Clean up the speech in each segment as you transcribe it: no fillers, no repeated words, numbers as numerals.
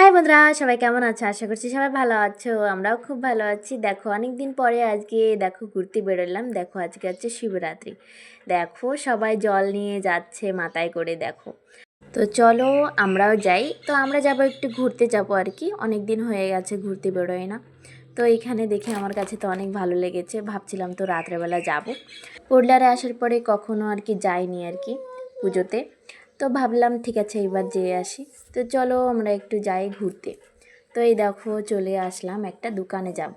High বন্ধুরা, সবাই কেমন আছো? আশা করছি সবাই ভালো আছো। আমরাও খুব ভালো আছি। দেখো অনেক দিন পরে আজকে ঘুরতে বেরোলাম। দেখো আজকে হচ্ছে শিবরাত্রি। দেখো সবাই জল নিয়ে যাচ্ছে মাথায় করে। দেখো তো চলো আমরাও যাই। তো আমরা যাব, একটু ঘুরতে যাব আর কি। অনেক দিন হয়ে গেছে ঘুরতে বেরোয় না। তো এখানে দেখে আমার কাছে তো অনেক ভালো লেগেছে। ভাবছিলাম তো রাত্রেবেলা যাব। পোডলারে আসার পরে কখনো আর কি যাইনি আর কি পুজোতে। তো ভাবলাম ঠিক আছে এবার যেয়ে আসি। তো চলো আমরা একটু যাই ঘুরতে। তো এই দেখো চলে আসলাম, একটা দোকানে যাব।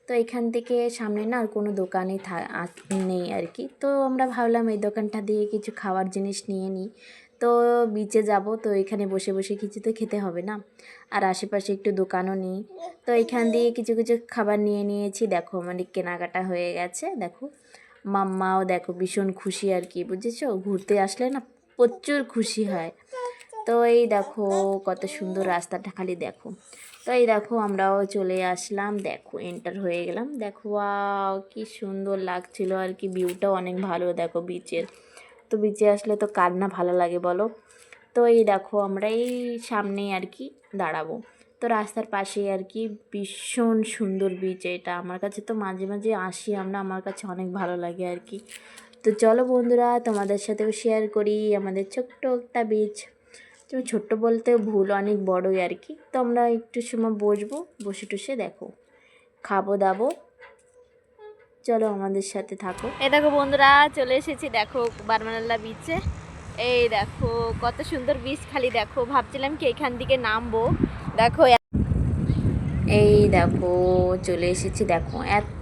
তো এখান থেকে সামনে না আর কোনো দোকানে নেই আর কি। তো আমরা ভাবলাম এই দোকানটা দিয়ে কিছু খাওয়ার জিনিস নিয়ে নিই। তো বিচে যাব, তো এখানে বসে বসে কিছু তো খেতে হবে না। আর আশেপাশে একটু দোকানও নেই। তো এখান দিয়ে কিছু কিছু খাবার নিয়ে নিয়েছি। দেখো মানে কেনাকাটা হয়ে গেছে। দেখো মাম্মাও দেখো ভীষণ খুশি আর কি, বুঝেছো? ঘুরতে আসলে না প্রচুর খুশি হয়। তো এই দেখো কত সুন্দর রাস্তাটা, খালি দেখো। তো এই দেখো আমরাও চলে আসলাম। দেখো এন্টার হয়ে গেলাম। দেখো ওয়াও কি সুন্দর লাগছিল আর কি, ভিউটাও অনেক ভালো দেখো বিচের। তো বিচে আসলে তো কার না ভালো লাগে বলো। তো এই দেখো আমরা এই সামনেই আর কি দাঁড়াবো। তো রাস্তার পাশে আর কি ভীষণ সুন্দর বিচ এটা। আমার কাছে তো মাঝে মাঝে আসি আমরা, আমার কাছে অনেক ভালো লাগে আর কি। তো চলো বন্ধুরা তোমাদের সাথেও শেয়ার করি আমাদের ছোট্ট একটা বিচ। তো ছোট্ট বলতেও ভুল, অনেক বড়ই আর কি। তো আমরা একটু সময় বসবো, বসে টসে দেখো খাবো দাবো। চলো আমাদের সাথে থাকো। এই দেখো বন্ধুরা চলে এসেছি দেখো বারমানাল্লা বিচে। এই দেখো কত সুন্দর বিচ, খালি দেখো। ভাবছিলাম কি এখান থেকে নামবো। দেখো এই দেখো চলে এসেছি। দেখো এত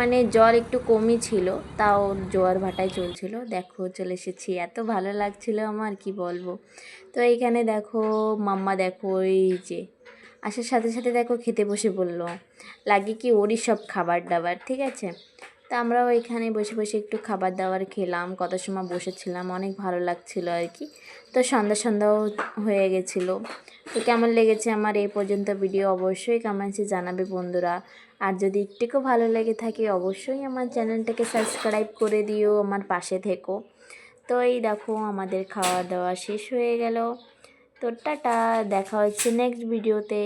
মানে জল একটু কমই ছিল, তাও জোয়ার ভাটায় চলছিল। দেখো চলে এসেছি, এত ভালো লাগছিল আমার কি বলবো। তো এইখানে দেখো মাম্মা দেখো এই যে আসার সাথে সাথে দেখো খেতে বসে বললো। লাগে কি ওরই সব খাবার দাবার, ঠিক আছে। তা আমরাও এখানে বসে বসে একটু খাবার দাবার খেলাম, কত সময় বসেছিলাম, অনেক ভালো লাগছিল আর কি। তো সন্ধ্যা সন্ধ্যাও হয়ে গেছিলো। তো কেমন লেগেছে আমার এই পর্যন্ত ভিডিও অবশ্যই কমেন্টসে জানাবে বন্ধুরা। আর যদি একটুকু ভালো লেগে থাকে অবশ্যই আমার চ্যানেলটাকে সাবস্ক্রাইব করে দিও, আমার পাশে থেকো। তো এই দেখো আমাদের খাওয়া দাওয়া শেষ হয়ে গেল। তো টাটা, দেখা হচ্ছে নেক্সট ভিডিওতে।